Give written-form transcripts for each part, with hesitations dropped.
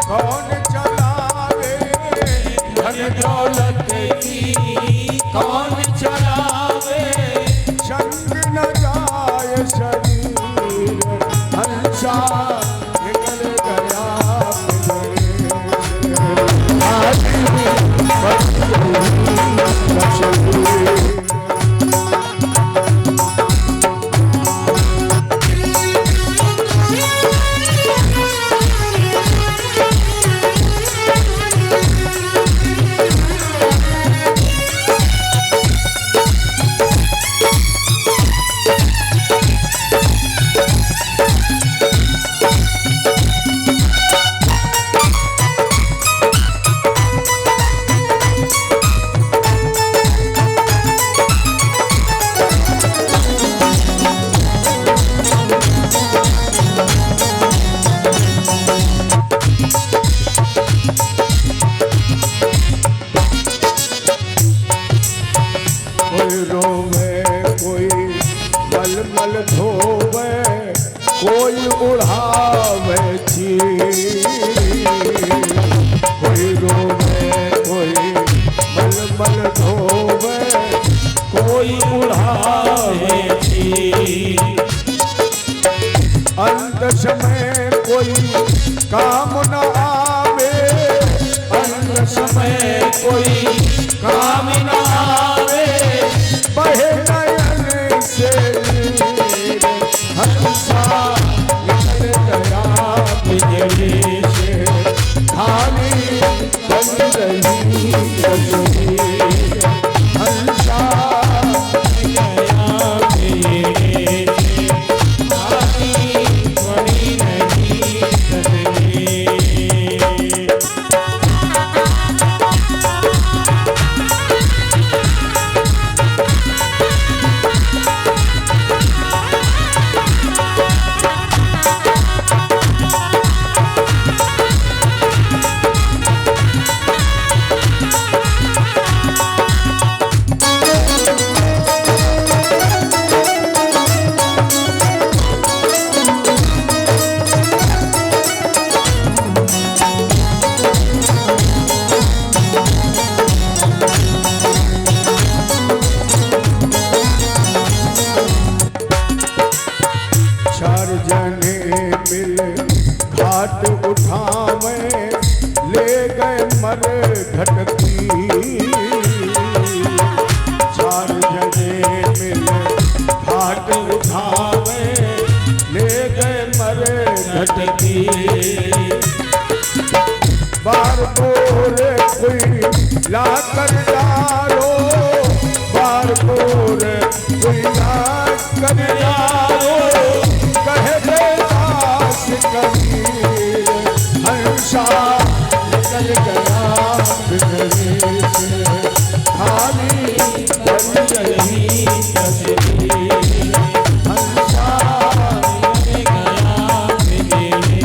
कौन चलावे धन दौलत की कौन चलावे, संग न जाए शरीर हंसा निकल गया कोई रोवे कोई मलमल धोवे कोई उड़ावे चीर, कोई रोवे कोई मलमल धोवे कोई उड़ावे चीर, अंत समय कोई काम न आवे, अंत समय कोई काम न आवे, बहे नयन से नीर हंसा निकल गया बिजली से खाली बन रही तस्वीर हंसा गया मेरे आगे बड़ी नहीं तस्वीर। चार जने मिल घाट उठावे ले गए मर घटती, चार जने मिल घाट उठावे ले गए मर घटती, बार बोरे कोई ला कर डालो, बार बोरे कोई ला कर डालो, कहे दास कबीर हंसा निकल गया बिजली से खाली बन रही तस्वीर हंसा गया बिजली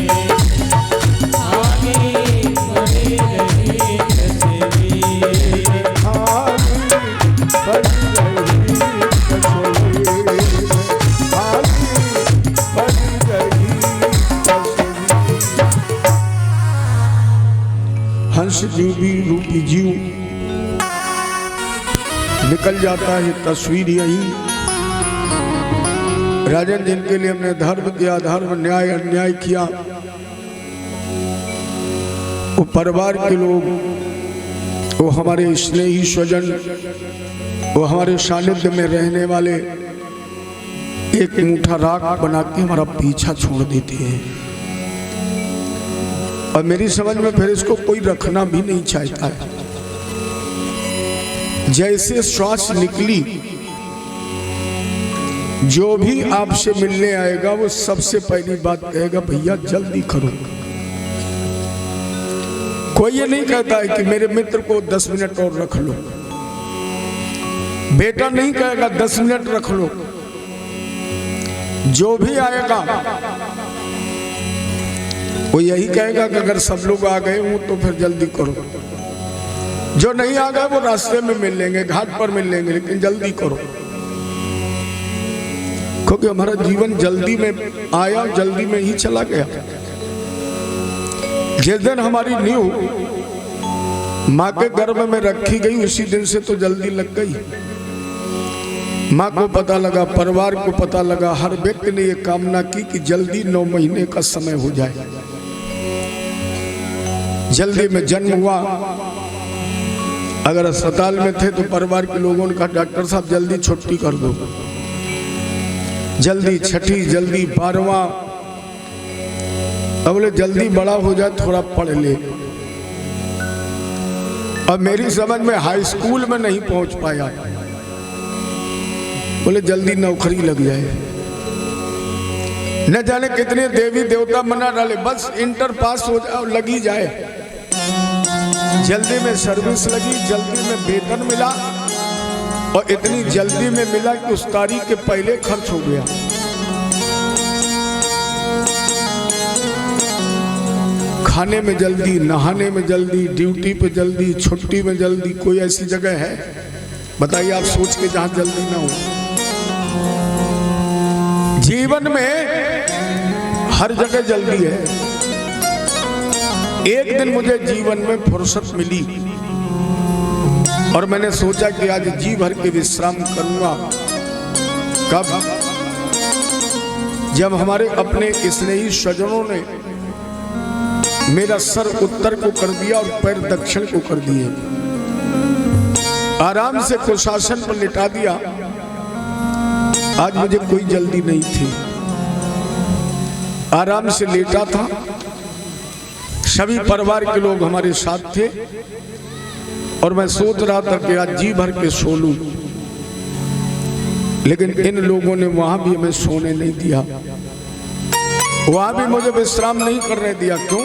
आगे बड़ी रही तस्वीर, खाली बन रही तस्वीर खाली बन रही तस्वीर। हंस जीवी रूपी जीव निकल जाता है तस्वीर यही। राजन जिनके लिए हमने धर्म किया, धर्म न्याय अन्याय किया, वो परिवार के लोग, वो हमारे स्नेही स्वजन, वो हमारे सानिध्य में रहने वाले एक मुठ्ठा राख बना के हमारा पीछा छोड़ देते हैं। और मेरी समझ में फिर इसको कोई रखना भी नहीं चाहता है। जैसे श्वास निकली, जो भी आपसे मिलने आएगा वो सबसे पहली बात कहेगा भैया जल्दी करो। कोई ये नहीं कहता है कि मेरे मित्र को 10 मिनट और रख लो, बेटा नहीं कहेगा 10 मिनट रख लो। जो भी आएगा वो यही कहेगा कि अगर सब लोग आ गए हो तो फिर जल्दी करो। जो नहीं आ गए वो रास्ते में मिल लेंगे, घाट पर मिल लेंगे, लेकिन जल्दी करो। क्योंकि हमारा जीवन जल्दी में आया, जल्दी में ही चला गया। जिस दिन हमारी नींव माँ के गर्भ में रखी गई उसी दिन से तो जल्दी लग गई। माँ को पता लगा, परिवार को पता लगा, हर व्यक्ति ने ये कामना की कि जल्दी 9 महीने का समय हो जाए। जल्दी में जन्म हुआ। अगर अस्पताल में थे तो परिवार के लोगों ने कहा डॉक्टर साहब जल्दी छुट्टी कर दो, जल्दी छठी, जल्दी 12वां। अब बोले जल्दी बड़ा हो जाए, थोड़ा पढ़ ले। अब मेरी समझ में हाई स्कूल में नहीं पहुंच पाया, बोले जल्दी नौकरी लग जाए। न जाने कितने देवी देवता मना डाले, बस इंटर पास हो जाए, लगी जाए। जल्दी में सर्विस लगी, जल्दी में वेतन मिला, और इतनी जल्दी में मिला कि उस तारीख के पहले खर्च हो गया। खाने में जल्दी, नहाने में जल्दी, ड्यूटी पे जल्दी, छुट्टी में जल्दी। कोई ऐसी जगह है बताइए आप सोच के जहां जल्दी ना हो। जीवन में हर जगह जल्दी है। एक दिन मुझे जीवन में फुर्सत मिली और मैंने सोचा कि आज जी भर के विश्राम करूंगा। कब? जब हमारे अपने स्नेही स्वजनों ने मेरा सर उत्तर को कर दिया और पैर दक्षिण को कर दिए, आराम से कुशासन पर लिटा दिया। आज मुझे कोई जल्दी नहीं थी, आराम से लेटा था। सभी परिवार के लोग हमारे साथ थे और मैं सोच रहा था कि आज जी भर के सो लूं, लेकिन इन लोगों ने वहां भी हमें सोने नहीं दिया, वहां भी मुझे विश्राम नहीं करने दिया। क्यों?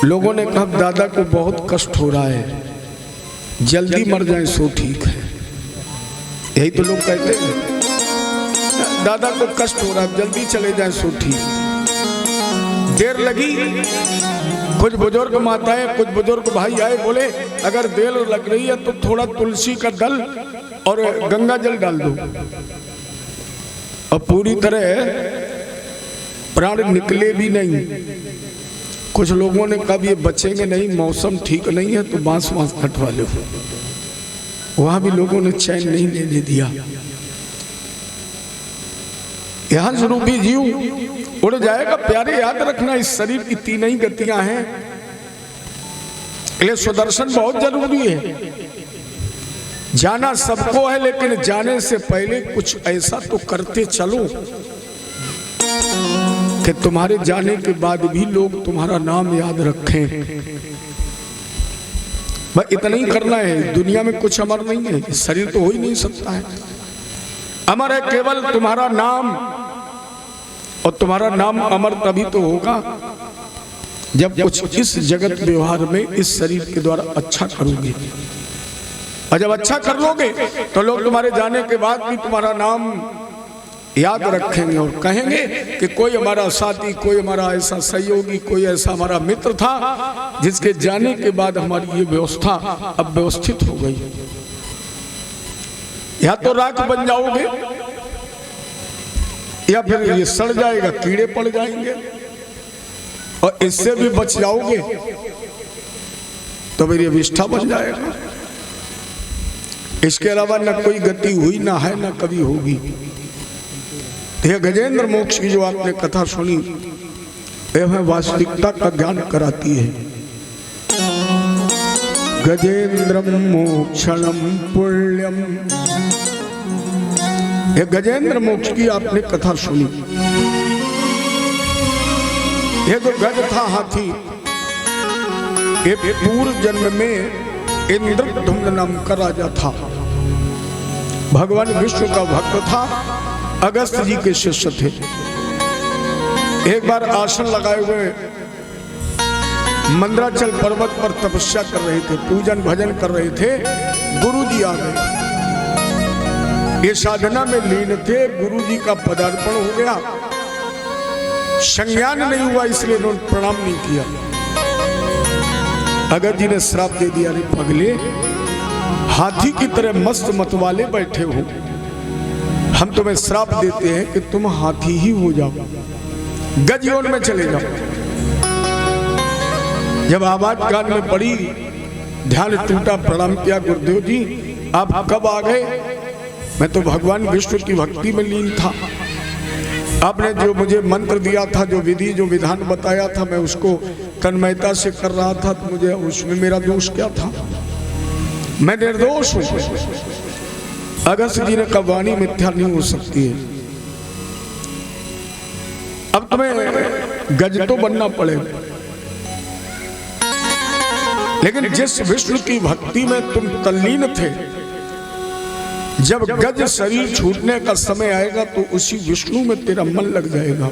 लोगों ने कहा दादा को बहुत कष्ट हो रहा है, जल्दी मर जाए सो ठीक है। यही तो लोग कहते हैं, दादा को कष्ट हो रहा है, जल्दी चले जाए सो ठीक। देर लगी, कुछ बुजुर्ग माताएं, कुछ बुजुर्ग भाई आए, बोले अगर देर लग रही है तो थोड़ा तुलसी का दल और गंगा जल डाल दो। और पूरी तरह प्राण निकले भी नहीं। कुछ लोगों ने कहा ये बचेंगे नहीं, मौसम ठीक नहीं है, तो बांस हटवा लो। वहां भी लोगों ने चैन नहीं लेने दिया। यहां स्वरूपी जीव उड़ जाएगा। प्यारे याद रखना, इस शरीर की 3 ही गतियां हैं। ये सुदर्शन बहुत जरूरी है। जाना सबको है, लेकिन जाने से पहले कुछ ऐसा तो करते चलो कि तुम्हारे जाने के बाद भी लोग तुम्हारा नाम याद रखें। बस इतना ही करना है। दुनिया में कुछ अमर नहीं है, शरीर तो हो ही नहीं सकता है। अमर है केवल तुम्हारा नाम, और तुम्हारा नाम अमर तभी तो होगा जब कुछ इस जगत व्यवहार में इस शरीर के द्वारा अच्छा करोगे। और जब अच्छा कर लोगे तो लोग तुम्हारे जाने के बाद भी तुम्हारा नाम याद रखेंगे और कहेंगे कि कोई हमारा साथी, कोई हमारा ऐसा सहयोगी, कोई ऐसा हमारा मित्र था जिसके जाने के बाद हमारी ये व्यवस्था अब व्यवस्थित हो गई। या तो राख बन जाओगे या फिर ये सड़ जाएगा, कीड़े पड़ जाएंगे। और इससे भी बच जाओगे तो फिर ये विष्ठा बन जाएगा। इसके अलावा न कोई गति हुई, ना है, ना कभी होगी। यह गजेंद्र मोक्ष की जो आपने कथा सुनी, यह वास्तविकता का ज्ञान कराती है। गजेंद्रम मोक्षणम पुण्यम, यह गजेंद्र मोक्ष की आपने कथा सुनी। यह जो गज था हाथी, ये पूर्व जन्म में इंद्रधुम्न नाम का राजा था। भगवान विष्णु का भक्त था, अगस्त जी के शिष्य थे। एक बार आसन लगाए हुए मंदराचल पर्वत पर तपस्या कर रहे थे, पूजन भजन कर रहे थे। गुरुजी आ गए, ये साधना में लीन थे। गुरुजी का पदार्पण हो गया, संज्ञान नहीं हुआ, इसलिए उन्होंने प्रणाम नहीं किया। अगस्त जी ने श्राप दे दिया, अरे पगले, हाथी की तरह मस्त मतवाले बैठे हो, हम तुम्हें श्राप देते हैं कि तुम हाथी ही हो जाओ, गज योन में चले जाओ। जब आवाज कान में पड़ी, ध्यान टूटा, प्रणाम किया, गुरुदेव जी आप कब आ गए? मैं तो भगवान विष्णु की भक्ति में लीन था। आपने जो मुझे मंत्र दिया था, जो विधि जो विधान बताया था, मैं उसको तन्मयता से कर रहा था, तो मुझे उसमें मेरा दोष क्या था? मैं निर्दोष हूं। अगस्त जी ने कहा वाणी मिथ्या नहीं हो सकती है। अब तुम्हें गज तो बनना पड़ेगा, लेकिन जिस विष्णु की भक्ति में तुम तल्लीन थे, जब गज शरीर छूटने का समय आएगा तो उसी विष्णु में तेरा मन लग जाएगा।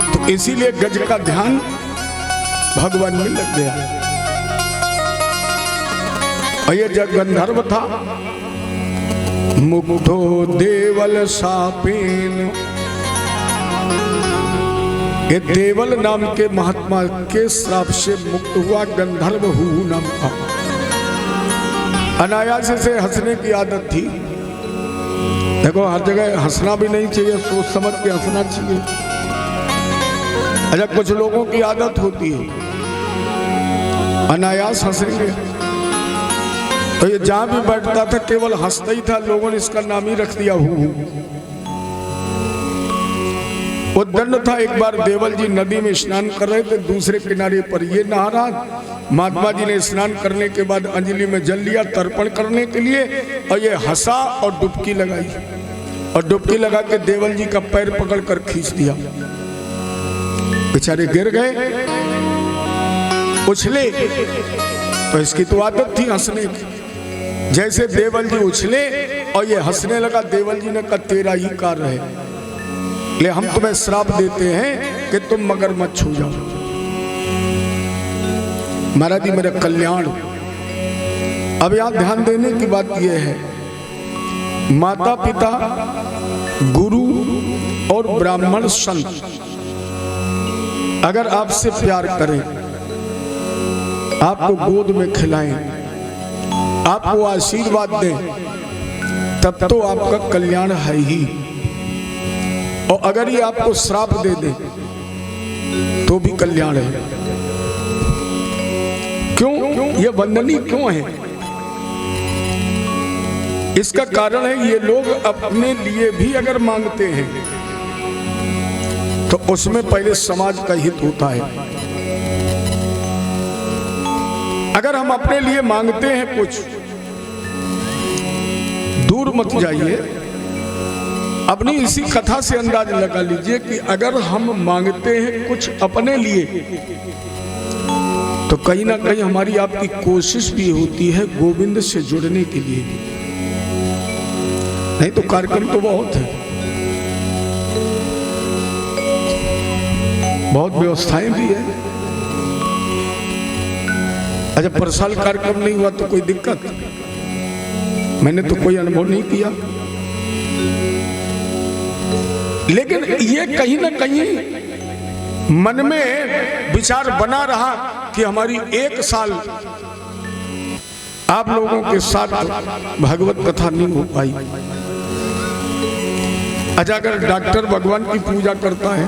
तो इसीलिए गज का ध्यान भगवान में लग गया। और ये जब गंधर्व था, मुग्धो देवल सापेन, ये देवल नाम के महात्मा के श्राप से मुक्त हुआ गंधर्व हूहू नाम का। अनायास से हंसने की आदत थी। देखो हर जगह हंसना भी नहीं चाहिए, सोच समझ के हंसना चाहिए। अच्छा, कुछ लोगों की आदत होती है अनायास हंसेंगे, तो ये जहां भी बैठता था केवल हंसता ही था, लोगों ने इसका नाम ही रख दिया हूहू। वो दंड था। एक बार देवल जी नदी में स्नान कर रहे थे, दूसरे किनारे पर ये नहा रहा। महात्मा जी ने स्नान करने के बाद अंजलि में जल लिया तर्पण करने के लिए, और ये हंसा और डुबकी लगाई, और डुबकी लगा के देवल जी का पैर पकड़कर खींच दिया। बेचारे गिर गए, उछले। तो इसकी तो आदत थी हंसने की। जैसे देवल जी उछले और ये हंसने लगा, देवल जी ने कहा तेरा ही कार्य है, ले हम तुम्हें श्राप देते हैं कि तुम मगरमच्छ हो जाओ। महाराज जी मेरा कल्याण। अब यहां ध्यान देने की बात यह है, माता पिता, गुरु और ब्राह्मण संत अगर आपसे प्यार करें, आपको गोद में खिलाएं, आपको आशीर्वाद दें, तब तो आपका कल्याण है ही। और अगर ये आपको श्राप दे दे तो भी कल्याण है। क्यों? ये वंदनीय क्यों है? इसका कारण है ये लोग अपने लिए भी अगर मांगते हैं तो उसमें पहले समाज का हित होता है। अगर हम अपने लिए मांगते हैं कुछ, दूर मत जाइए, अपनी इसी कथा से अंदाज लगा लीजिए कि अगर हम मांगते हैं कुछ अपने लिए तो कहीं ना कहीं हमारी आपकी कोशिश भी होती है गोविंद से जुड़ने के लिए। नहीं तो कार्यक्रम तो बहुत है, बहुत व्यवस्थाएं भी है। अच्छा, परसाल कार्यक्रम नहीं हुआ तो कोई दिक्कत? मैंने तो कोई अनुभव नहीं किया, लेकिन ये कहीं ना कहीं मन में विचार बना रहा कि हमारी एक साल आप लोगों के साथ भागवत कथा नहीं हो पाई। अच्छा, अगर डॉक्टर भगवान की पूजा करता है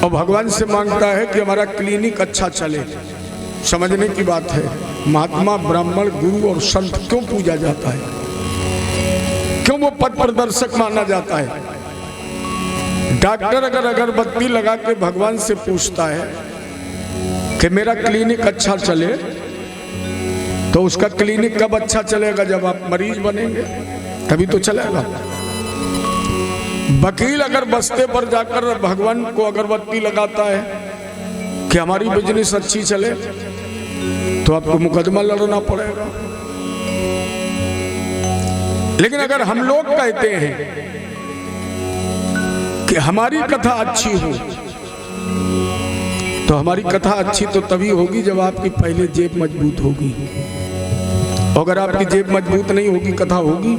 और भगवान से मांगता है कि हमारा क्लिनिक अच्छा चले, समझने की बात है, महात्मा, ब्राह्मण, गुरु और संत क्यों पूजा जाता है? क्यों वो पद प्रदर्शक माना जाता है? डॉक्टर अगर अगरबत्ती लगा के भगवान से पूछता है कि मेरा क्लिनिक अच्छा चले, तो उसका क्लिनिक कब अच्छा चलेगा? जब आप मरीज बनेंगे तभी तो चलेगा। वकील अगर बस्ते पर जाकर भगवान को अगरबत्ती लगाता है कि हमारी बिजनेस अच्छी चले, तो आपको मुकदमा लड़ना पड़ेगा। लेकिन अगर हम लोग कहते हैं कि हमारी कथा अच्छी हो, तो हमारी कथा अच्छी तो तभी होगी जब आपकी पहले जेब मजबूत होगी। अगर आपकी जेब मजबूत नहीं होगी, कथा होगी?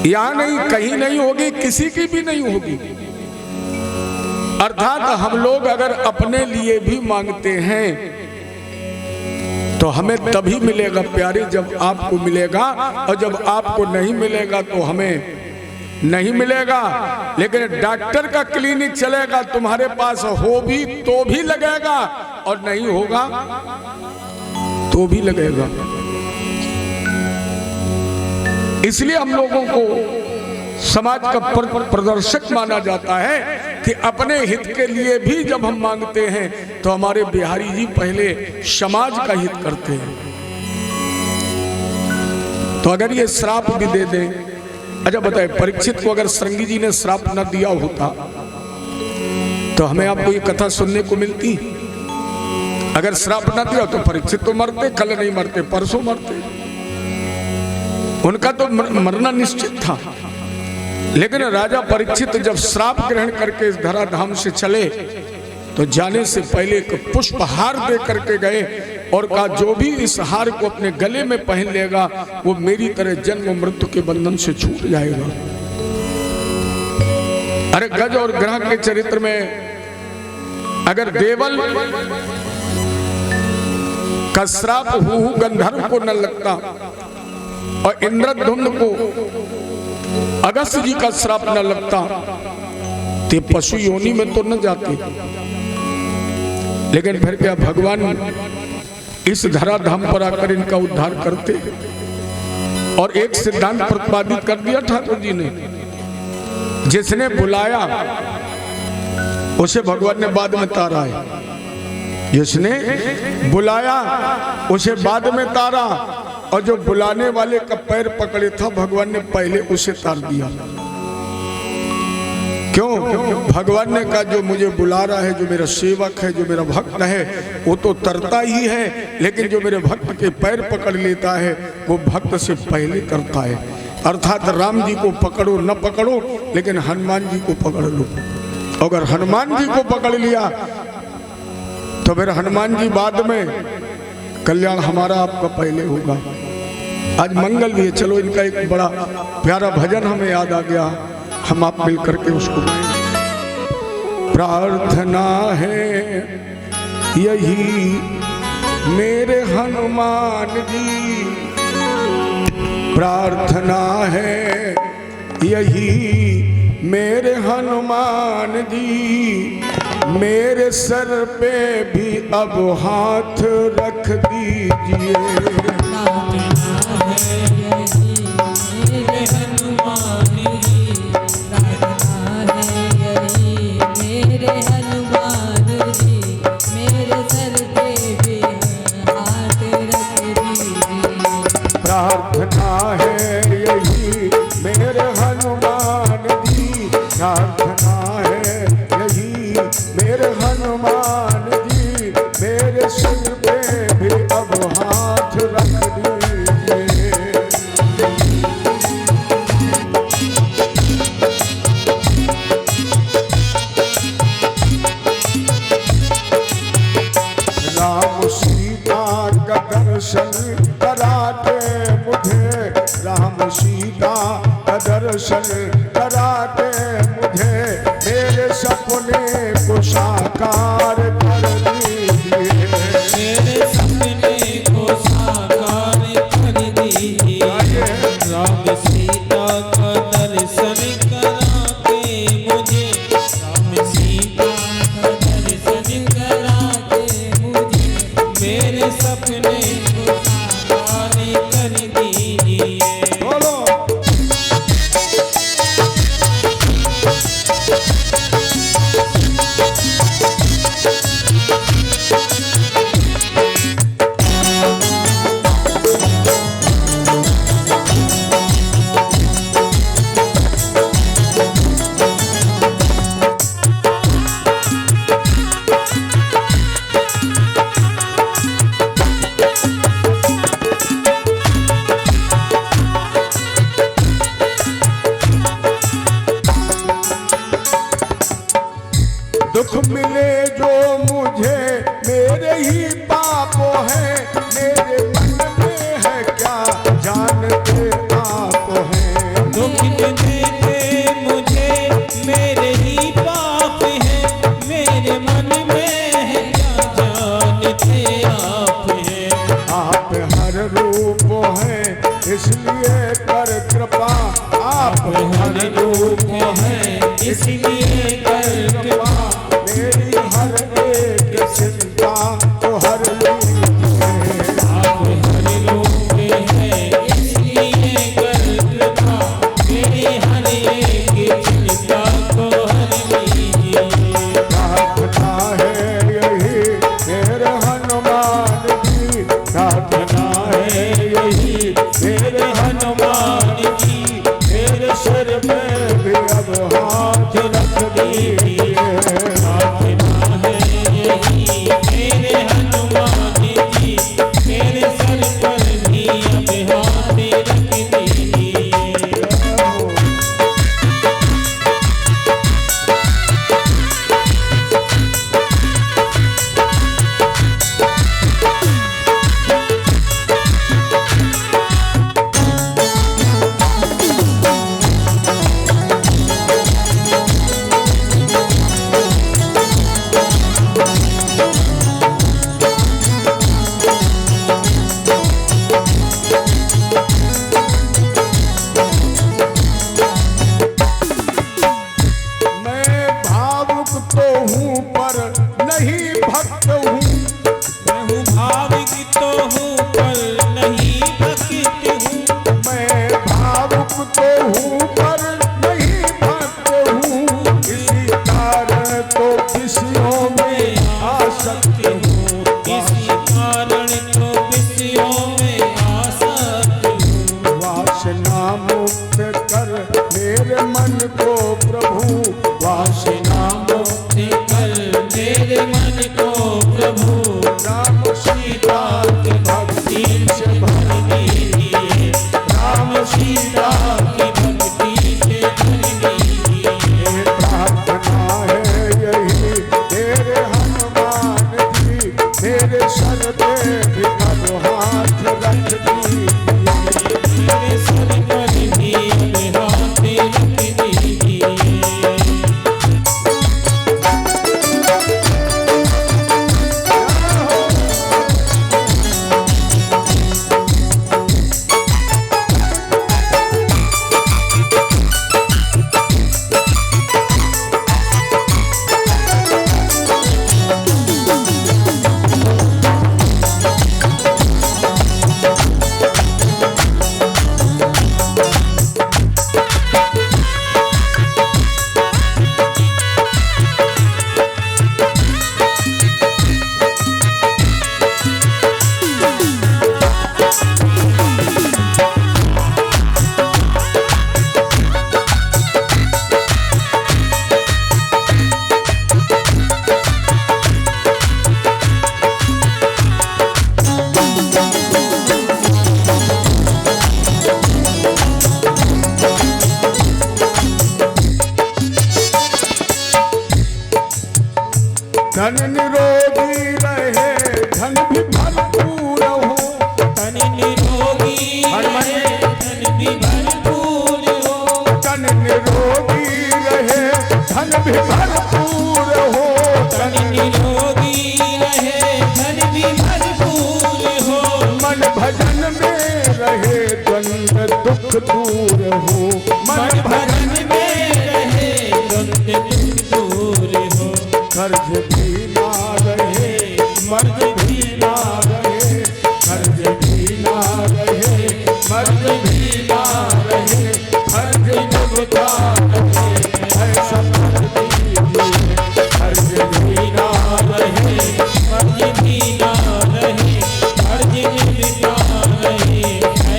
यहां नहीं, कहीं नहीं होगी, किसी की भी नहीं होगी। अर्थात हम लोग अगर अपने लिए भी मांगते हैं तो हमें तभी मिलेगा प्यारे जब आपको मिलेगा, और जब आपको नहीं मिलेगा तो हमें नहीं मिलेगा। लेकिन डॉक्टर का क्लिनिक चलेगा, तुम्हारे पास हो भी तो भी लगेगा, और नहीं होगा तो भी लगेगा। इसलिए हम लोगों को समाज का प्रदर्शक माना जाता है कि अपने हित के लिए भी जब हम मांगते हैं तो हमारे बिहारी जी पहले समाज का हित करते हैं। तो अगर ये श्राप भी दे दें, अच्छा बताए, परीक्षित को अगर श्रृंगी जी ने श्राप न दिया होता तो हमें आपको ये कथा सुनने को मिलती। अगर श्राप न दिया तो परीक्षित तो मरते, कल नहीं मरते, परसों मरते, उनका तो मरना निश्चित था। लेकिन राजा परीक्षित जब श्राप ग्रहण करके इस धराधाम से चले तो जाने से पहले एक पुष्पहार दे करके गए और कहा जो भी इस हार को अपने गले में पहन लेगा वो मेरी तरह जन्म मृत्यु के बंधन से छूट जाएगा। अरे गज और ग्रह के चरित्र में अगर देवल का श्राप हुहु गंधर्व को न लगता और इंद्रधुम्न को अगस्त्य जी का श्राप न लगता तो पशु योनि में तो न जाते। लेकिन फिर क्या भगवान इस धराधाम पर आकर इनका उद्धार करते और एक सिद्धांत प्रतिपादित कर दिया ठाकुर जी ने, जिसने बुलाया उसे भगवान ने बाद में तारा है, जिसने बुलाया उसे बाद में तारा, और जो बुलाने वाले का पैर पकड़े था भगवान ने पहले उसे तार दिया। क्यों? भगवान ने कहा जो मुझे बुला रहा है, जो मेरा सेवक है, जो मेरा भक्त है, वो तो तरता ही है, लेकिन जो मेरे भक्त के पैर पकड़ लेता है वो भक्त से पहले करता है। अर्थात राम जी को पकड़ो न पकड़ो, लेकिन हनुमान जी को पकड़ लो। अगर हनुमान जी को पकड़ लिया तो फिर हनुमान जी बाद में, कल्याण हमारा आपका पहले होगा। आज मंगल भी है, चलो इनका एक बड़ा प्यारा भजन हमें याद आ गया, हम आप मिल करके उसको गाएंगे। प्रार्थना है यही मेरे हनुमान जी, प्रार्थना है यही मेरे हनुमान जी, मेरे सर पे भी अब हाथ रख दीजिए। प्रार्थना है यही मेरे हनुमान जी, प्रार्थना है यही मेरे हनुमान जी, मेरे सिर पे भी अब हाथ रख दीजिए। राम सीता का दर्शन कराते मुझे, राम सीता का दर्शन कराते मुझे, मेरे सपने को साकार कर दीजिए। मेरे सपने को साकार कर दीजिए। राम सीता का दर्शन कराते मुझे, राम सीता का दर्शन कराते मुझे, मेरे सपने को साकार कर दीजिए। बोलो दुख मिले जो मुझे मेरे ही पापों है, मेरे मन में है क्या जानते आप हैं। दुख देते मुझे मेरे ही पाप हैं, मेरे मन में है क्या जानते आप हैं। आप हर रूप हैं इसलिए कर कृपा, आप हर रूप कर कृपा मेरी हर एक चिंता तो हर आप हर लोग हैं इसलिए कर कृपा मेरी हर एक चिंता को हर लीजिए। प्रार्थना है यही मेरे हनुमान जी, प्रार्थना है यही मेरे हनुमान जी मेरे सर पे भी अब हाथ रख दीजिए। प्रार्थना है यही मेरे हनुमान जी मेरे सर पर भी अब हाथ रख दीजिए। मैं भावुक तो हूँ पर नहीं भक्त हूँ, मैं हूँ भाविक तो हूँ पर नहीं भक्त हूँ। मैं भावुक तो हूँ पर नहीं भक्त हूँ, इसी कारण तो खुशियों में आसक्त हूँ। इसी कारण तो विषयों में आसक्त हूँ। वासना मुक्त कर मेरे मन को प्रभु, वासना मुक्त कर मेरे मन को प्रभु राम सीता की भक्ति से भर दीजिए। राम सीता की भक्ति से भर दीजिए। ये प्रार्थना है यही तेरे हनुमान जी, मेरे सर पे भी अब हाथ रख दीजिए। मेरे सर पर भी अब हाथ रख दीजिए। धन निरोगी रहे धन भी भरपूर हो, तन निरोगी रहे धन भी भरपूर हो। धन निरोगी रहे धन भी भरपूर हो, तन निरोगी रहे धन भी भरपूर हो। मन भजन में रहे द्वंद दुख दूर हो, मन भजन में रहे द्वंद दुख दूर हो। कर्ज भी ना रहे मर्ज भी ना रहे, कर्ज भी ना रहे मर्ज भी ना रहे, कर्ज डूबता रहे ऐसा कर दीजिए। कर्ज भी ना रहे कर्ज भी ना रहे कर्ज भी ना रहे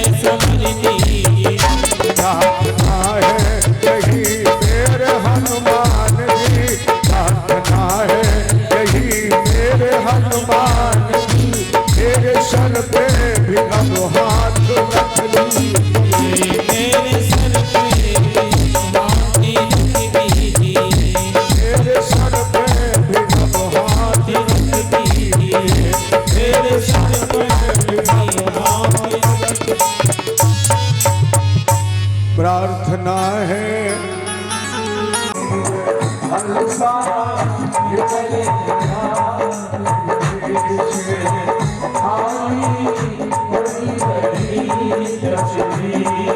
ऐसा कर दीजिए। प्रार्थना है यही मेरे हनुमान जी, प्रार्थना है यही मेरे हनुमान जी, मेरे सर पे भी अब हाथ रख दीजिए। मेरे सर पे हाथ रख दीजिए। मेरे सर पे भी अब हाथ रख दीजिए। मेरे सर पर भी हाथ रख प्रार्थना है दीजिए।